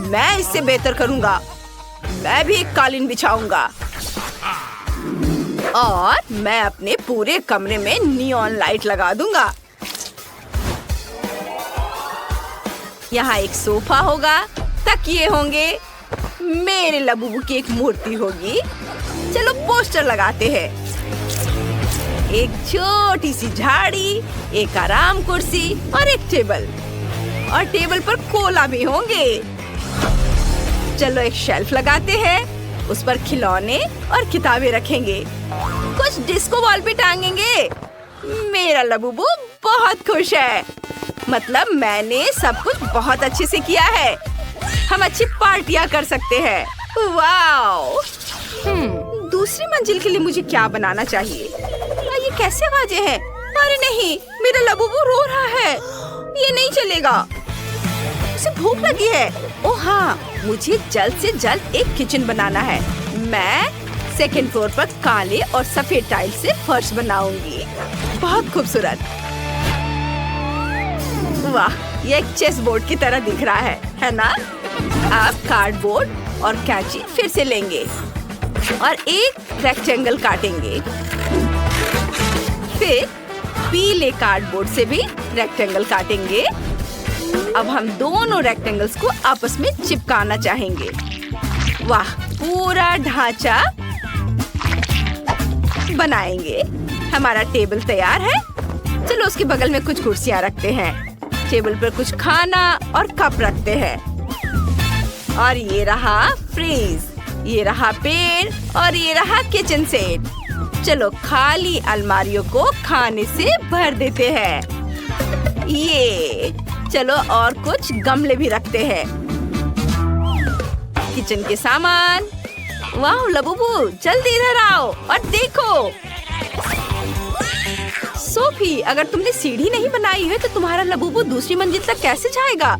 मैं इससे बेहतर करूँगा। मैं भी एक कालीन बिछाऊंगा। और मैं अपने पूरे कमरे में नियॉन लाइट लगा दूंगा। यहाँ एक सोफा होगा, तकिए होंगे, मेरे लबूबू की एक मूर्ति होगी। चलो पोस्टर लगाते हैं। एक छोटी सी झाड़ी, एक आराम कुर्सी और एक टेबल। और टेबल पर कोला भी होंगे। चलो एक शेल्फ लगाते हैं। उस पर खिलौने और किताबें रखेंगे। कुछ डिस्को बॉल भी टांगेंगे। मेरा लबूबू बहुत खुश है। मतलब मैंने सब कुछ बहुत अच्छे से किया है। हम अच्छी पार्टियां कर सकते हैं। वाओ! दूसरी मंजिल के लिए मुझे क्या बनाना चाहिए? ये कैसे आवाजें हैं? अरे नहीं, मेरा लबूबू रो रहा है। ये नहीं चलेगा। उसे भूख लगी है। ओह हाँ, मुझे जल्द से जल्द एक किचन बनाना है। मैं सेकंड फ्लोर पर काले और सफेद टाइल से फर्श बनाऊंगी। बहुत खूबसूरत। वाह, ये एक चेस बोर्ड की तरह दिख रहा है ना? आप कार्डबोर्ड और कैंची फिर से लेंगे और एक रेक्टेंगल काटेंगे। फिर पीले कार्डबोर्ड से भी रेक्टेंगल काटेंगे। अब हम दोनों रेक्टेंगल्स को आपस में चिपकाना चाहेंगे। वाह, पूरा ढांचा बनाएंगे। हमारा टेबल तैयार है। चलो उसके बगल में कुछ कुर्सियाँ रखते हैं। टेबल पर कुछ खाना और कप रखते हैं। और ये रहा फ्रीज, ये रहा पेड़ और ये रहा किचन सेट। चलो खाली अलमारियों को खाने से भर देते हैं। ये चलो और कुछ गमले भी रखते हैं। किचन के सामान। वाह लबूबू, जल्दी इधर आओ और देखो। सोफी, अगर तुमने सीढ़ी नहीं बनाई है तो तुम्हारा लबूबू दूसरी मंजिल तक कैसे जाएगा?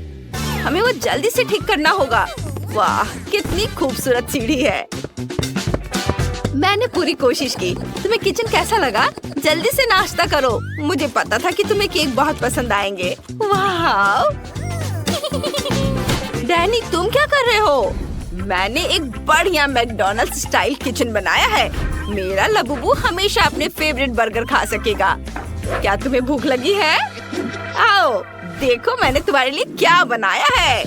हमें वो जल्दी से ठीक करना होगा। वाह, कितनी खूबसूरत सीढ़ी है। मैंने पूरी कोशिश की। तुम्हें किचन कैसा लगा? जल्दी से नाश्ता करो। मुझे पता था कि तुम्हें केक बहुत पसंद आएंगे। वाह! डैनी, तुम क्या कर रहे हो? मैंने एक बढ़िया मैकडॉनल्ड्स स्टाइल किचन बनाया है। मेरा लबूबू हमेशा अपने फेवरेट बर्गर खा सकेगा। क्या तुम्हें भूख लगी है? आओ देखो मैंने तुम्हारे लिए क्या बनाया है।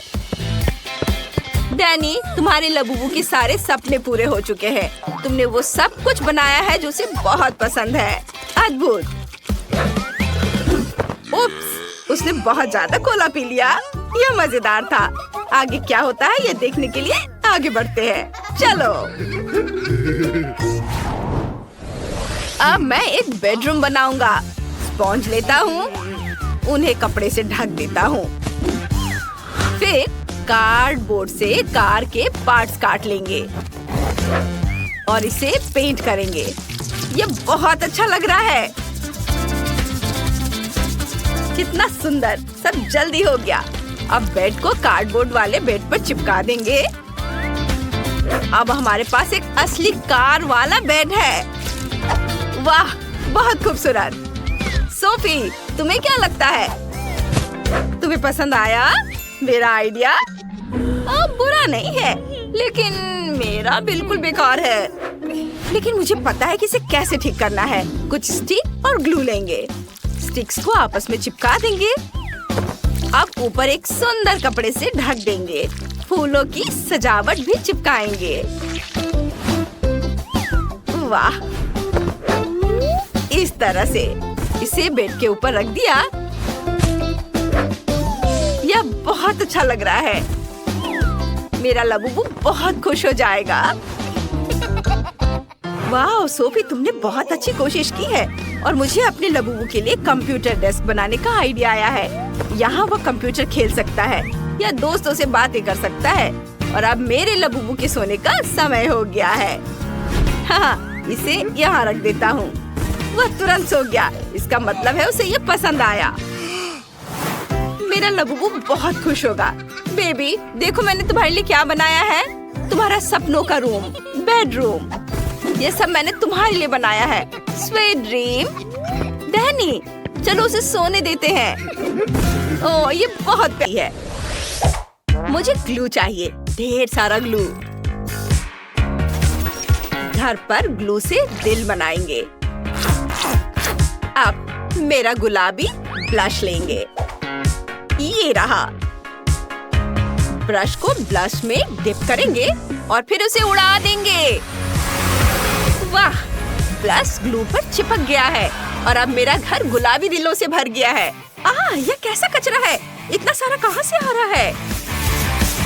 डैनी, तुम्हारे लबूबू के सारे सपने पूरे हो चुके हैं। तुमने वो सब कुछ बनाया है जो उसे बहुत पसंद है। अद्भुत। उप्स, उसने बहुत ज्यादा कोला पी लिया। यह मजेदार था। आगे क्या होता है ये देखने के लिए आगे बढ़ते हैं। चलो अब मैं एक बेडरूम बनाऊंगा। स्पॉन्ज लेता हूँ, उन्हें कपड़े से ढक देता हूँ। फिर कार्डबोर्ड से कार के पार्ट्स काट लेंगे और इसे पेंट करेंगे। ये बहुत अच्छा लग रहा है। कितना सुंदर, सब जल्दी हो गया। अब बेड को कार्डबोर्ड वाले बेड पर चिपका देंगे। अब हमारे पास एक असली कार वाला बेड है। वाह, बहुत खूबसूरत। सोफी, तुम्हें क्या लगता है? तुम्हें पसंद आया मेरा आइडिया? बुरा नहीं है, लेकिन मेरा बिल्कुल बेकार है। लेकिन मुझे पता है कि इसे कैसे ठीक करना है। कुछ स्टिक और ग्लू लेंगे। स्टिक्स को आपस में चिपका देंगे। अब ऊपर एक सुंदर कपड़े से ढक देंगे। फूलों की सजावट भी चिपकाएंगे। वाह, इस तरह से इसे बेड के ऊपर रख दिया। यह बहुत अच्छा लग रहा है। मेरा लबूबू बहुत खुश हो जाएगा। वाह सोफी, तुमने बहुत अच्छी कोशिश की है। और मुझे अपने लबूबू के लिए कंप्यूटर डेस्क बनाने का आइडिया आया है। यहाँ वो कंप्यूटर खेल सकता है या दोस्तों से बातें कर सकता है। और अब मेरे लबूबू के सोने का समय हो गया है। हाँ, इसे यहाँ रख देता हूँ। वह तुरंत सो गया। इसका मतलब है उसे ये पसंद आया। मेरा लबूबू बहुत खुश होगा। बेबी, देखो मैंने तुम्हारे लिए क्या बनाया है। तुम्हारा सपनों का रूम, बेडरूम। ये सब मैंने तुम्हारे लिए बनाया है। Sweet dream. डैनी, चलो उसे सोने देते हैं। ओह, ये बहुत प्यारी है। मुझे ग्लू चाहिए, ढेर सारा ग्लू। घर पर ग्लू से दिल बनाएंगे। अब मेरा गुलाबी ब्लश लेंगे। ये रहा। ब्रश को ब्लश में डिप करेंगे और फिर उसे उड़ा देंगे। वाह, ब्लश ग्लू पर चिपक गया है और अब मेरा घर गुलाबी दिलों से भर गया है। यह कैसा कचरा है? इतना सारा कहाँ से आ रहा है?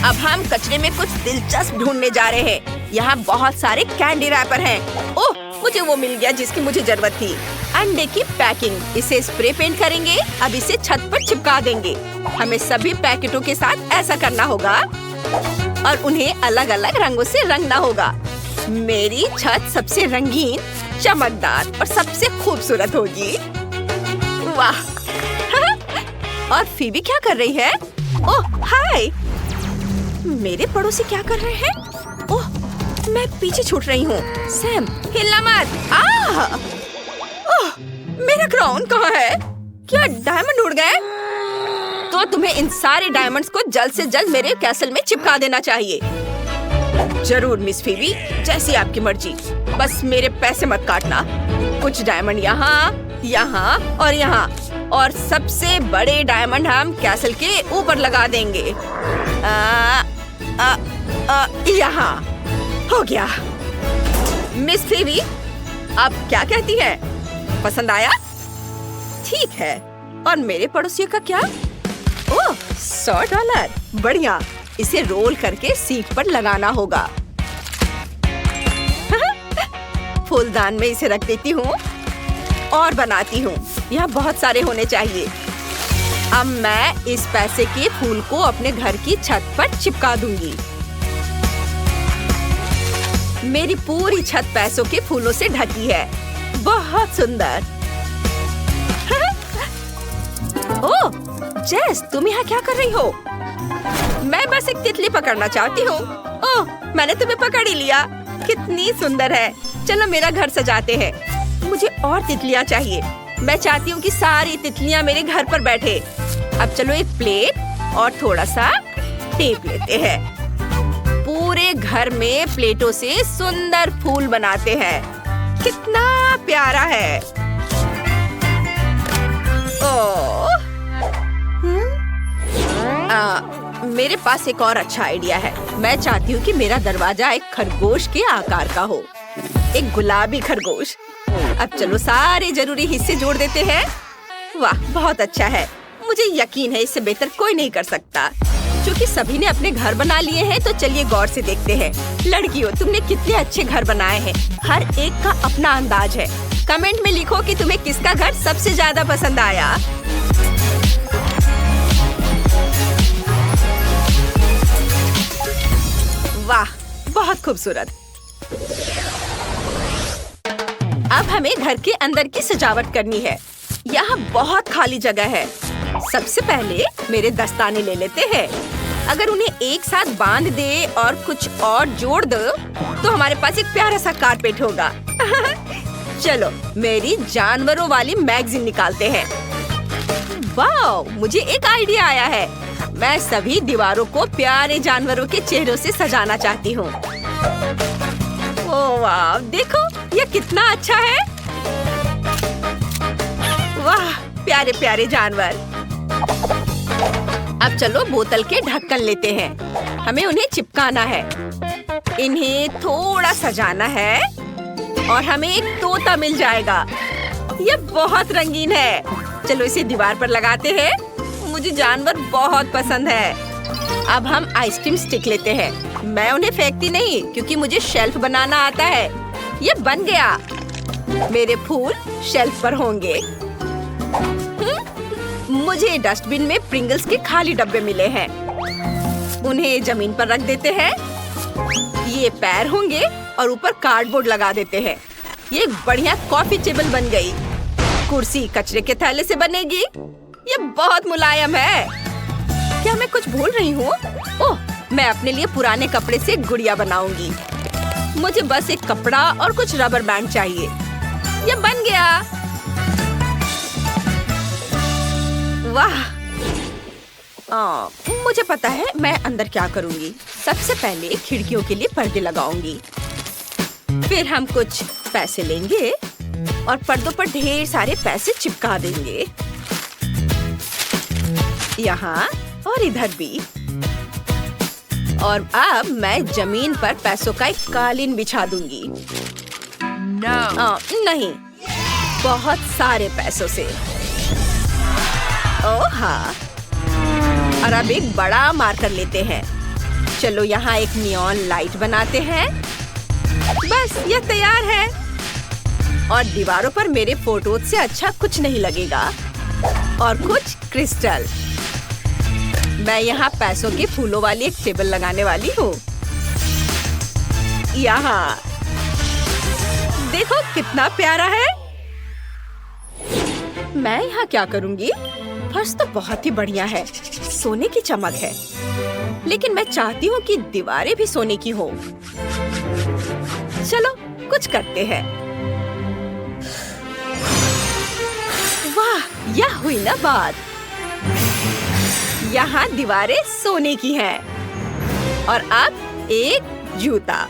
अब हम कचरे में कुछ दिलचस्प ढूंढने जा रहे हैं। यहाँ बहुत सारे कैंडी रैपर हैं। ओह, मुझे वो मिल गया जिसकी मुझे जरूरत थी। अंडे की पैकिंग। इसे स्प्रे पेंट करेंगे। अब इसे छत पर चिपका देंगे। हमें सभी पैकेटों के साथ ऐसा करना होगा और उन्हें अलग अलग रंगों से रंगना होगा। मेरी छत सबसे रंगीन, चमकदार और सबसे खूबसूरत होगी। वाह! और फीबी क्या कर रही है? ओह, हाय! मेरे पड़ोसी क्या कर रहे हैं? ओह, मैं पीछे छूट रही हूँ। सैम, हिलना मत। ओह, मेरा क्राउन कहाँ है? क्या डायमंड उड़ गए? तो तुम्हें इन सारे डायमंड्स को जल्द से जल्द मेरे कैसल में चिपका देना चाहिए। जरूर मिस फीबी, जैसी आपकी मर्जी। बस मेरे पैसे मत काटना। कुछ डायमंड यहाँ, यहाँ और यहाँ, और सबसे बड़े डायमंड हम कैसल के ऊपर लगा देंगे। यहाँ हो गया। मिस फीबी, अब क्या कहती है? पसंद आया? ठीक है। और मेरे पड़ोसियों का क्या? ओह, $100। बढ़िया। इसे रोल करके सीट पर लगाना होगा। फूलदान में इसे रख देती हूँ और बनाती हूँ। यहाँ बहुत सारे होने चाहिए। अब मैं इस पैसे के फूल को अपने घर की छत पर चिपका दूंगी। मेरी पूरी छत पैसों के फूलों से ढकी है। बहुत सुंदर। ओह, जेस, तुम यहाँ क्या कर रही हो? मैं बस एक तितली पकड़ना चाहती हूँ। ओह, मैंने तुम्हें पकड़ ही लिया। कितनी सुंदर है। चलो मेरा घर सजाते हैं। मुझे और तितलियाँ चाहिए। मैं चाहती हूँ कि सारी तितलियाँ मेरे घर पर बैठे। अब चलो एक प्लेट और थोड़ा सा टेप लेते हैं। पूरे घर में प्लेटों से सुंदर फूल बनाते हैं। कितना प्यारा है। ओह, मेरे पास एक और अच्छा आइडिया है। मैं चाहती हूँ कि मेरा दरवाजा एक खरगोश के आकार का हो। एक गुलाबी खरगोश। अब चलो सारे जरूरी हिस्से जोड़ देते हैं। वाह, बहुत अच्छा है। मुझे यकीन है इससे बेहतर कोई नहीं कर सकता। क्योंकि सभी ने अपने घर बना लिए हैं, तो चलिए गौर से देखते हैं। लड़कियों, तुमने कितने अच्छे घर बनाए हैं। हर एक का अपना अंदाज है। कमेंट में लिखो कि तुम्हें किसका घर सबसे ज्यादा पसंद आया। वाह, बहुत खूबसूरत। अब हमें घर के अंदर की सजावट करनी है। यहाँ बहुत खाली जगह है। सबसे पहले मेरे दस्ताने ले लेते हैं। अगर उन्हें एक साथ बांध दे और कुछ और जोड़ दो तो हमारे पास एक प्यारा सा कारपेट होगा। चलो मेरी जानवरों वाली मैगजीन निकालते हैं। वाह, मुझे एक आइडिया आया है। मैं सभी दीवारों को प्यारे जानवरों के चेहरों से सजाना चाहती हूँ। ओह वाह, देखो ये कितना अच्छा है। वाह, प्यारे प्यारे जानवर। अब चलो बोतल के ढक्कन लेते हैं। हमें उन्हें चिपकाना है। इन्हें थोड़ा सजाना है और हमें एक तोता मिल जाएगा। ये बहुत रंगीन है। चलो इसे दीवार पर लगाते हैं। मुझे जानवर बहुत पसंद है। अब हम आइसक्रीम स्टिक लेते हैं। मैं उन्हें फेंकती नहीं क्योंकि मुझे शेल्फ बनाना आता है। ये बन गया। मेरे फूल शेल्फ पर होंगे। मुझे डस्टबिन में प्रिंगल्स के खाली डब्बे मिले हैं। उन्हें जमीन पर रख देते हैं। ये पैर होंगे और ऊपर कार्डबोर्ड लगा देते हैं। ये एक बढ़िया कॉफी टेबल बन गई। कुर्सी कचरे के थैले से बनेगी। ये बहुत मुलायम है। क्या मैं कुछ भूल रही हूँ? ओह, मैं अपने लिए पुराने कपड़े से गुड़िया बनाऊंगी। मुझे बस एक कपड़ा और कुछ रबर बैंड चाहिए। ये बन गया। वाह, मुझे पता है मैं अंदर क्या करूंगी। सबसे पहले खिड़कियों के लिए पर्दे लगाऊंगी। फिर हम कुछ पैसे लेंगे और पर्दों पर ढेर सारे पैसे चिपका देंगे। यहाँ और इधर भी। और अब मैं जमीन पर पैसों का एक कालीन बिछा दूंगी। नहीं, बहुत सारे पैसों से। ओह हाँ। और अब एक बड़ा मार्कर लेते हैं। चलो यहाँ एक नियॉन लाइट बनाते हैं। बस ये तैयार है। और दीवारों पर मेरे फोटोज से अच्छा कुछ नहीं लगेगा। और कुछ क्रिस्टल। मैं यहाँ पैसों के फूलों वाली एक टेबल लगाने वाली हूँ। यहाँ देखो कितना प्यारा है। मैं यहाँ क्या करूँगी? फर्श तो बहुत ही बढ़िया है। सोने की चमक है। लेकिन मैं चाहती हूँ कि दीवारें भी सोने की हो। चलो कुछ करते हैं। वाह, यह हुई ना बात। यहाँ दीवारें सोने की हैं। और अब एक जूता।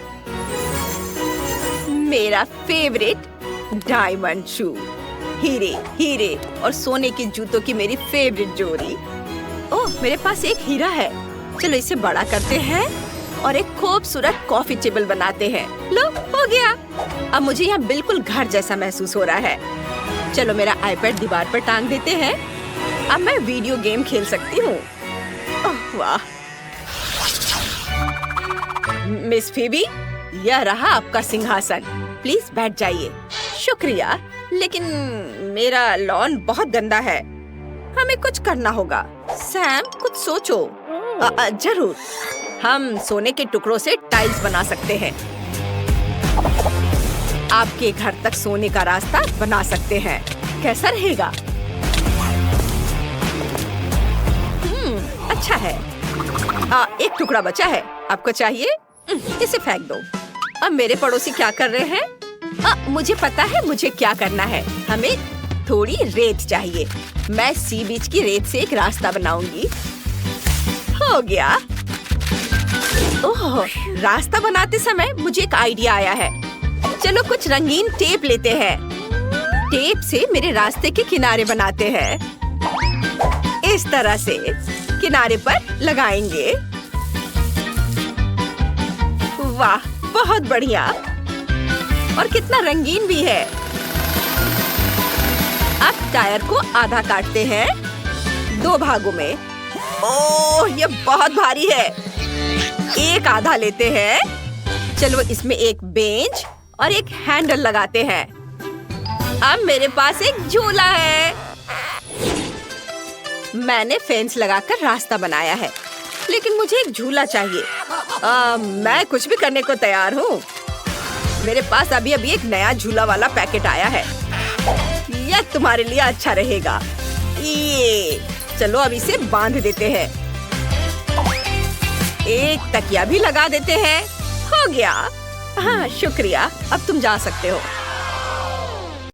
मेरा फेवरेट डायमंड शू। हीरे हीरे और सोने के जूतों की मेरी फेवरेट जोड़ी। ओह, मेरे पास एक हीरा है। चलो इसे बड़ा करते हैं और एक खूबसूरत कॉफी टेबल बनाते हैं। लो, हो हो गया। अब मुझे यहाँ बिल्कुल घर जैसा महसूस हो रहा है। चलो मेरा आईपैड दीवार पर टांग देते हैं। अब मैं वीडियो गेम खेल सकती हूँ। ओह वाह। मिस फीबी, यह रहा आपका सिंहासन। प्लीज बैठ जाइए। शुक्रिया, लेकिन मेरा लॉन बहुत गंदा है। हमें कुछ करना होगा। सैम, कुछ सोचो। जरूर, हम सोने के टुकड़ों से टाइल्स बना सकते हैं। आपके घर तक सोने का रास्ता बना सकते हैं। कैसा रहेगा? अच्छा है। एक टुकड़ा बचा है। आपको चाहिए? इसे फेंक दो। अब मेरे पड़ोसी क्या कर रहे हैं? मुझे पता है मुझे क्या करना है। हमें थोड़ी रेत चाहिए। मैं सी बीच की रेत से एक रास्ता बनाऊंगी। हो गया। ओह, रास्ता बनाते समय मुझे एक आइडिया आया है। चलो कुछ रंगीन टेप लेते हैं। टेप से मेरे रास्ते के किनारे बनाते हैं। इस तरह से किनारे पर लगाएंगे। वाह, बहुत बढ़िया। और कितना रंगीन भी है। अब टायर को आधा काटते हैं 2 भागों में। ओह, ये बहुत भारी है। एक आधा लेते हैं। चलो इसमें एक बेंच और एक हैंडल लगाते हैं। अब मेरे पास एक झूला है। मैंने फेंस लगाकर रास्ता बनाया है, लेकिन मुझे एक झूला चाहिए। मैं कुछ भी करने को तैयार हूँ। मेरे पास अभी एक नया झूला वाला पैकेट आया है। यह तुम्हारे लिए अच्छा रहेगा। ये चलो अब इसे बांध देते हैं। एक तकिया भी लगा देते हैं। हो गया। हाँ, शुक्रिया। अब तुम जा सकते हो।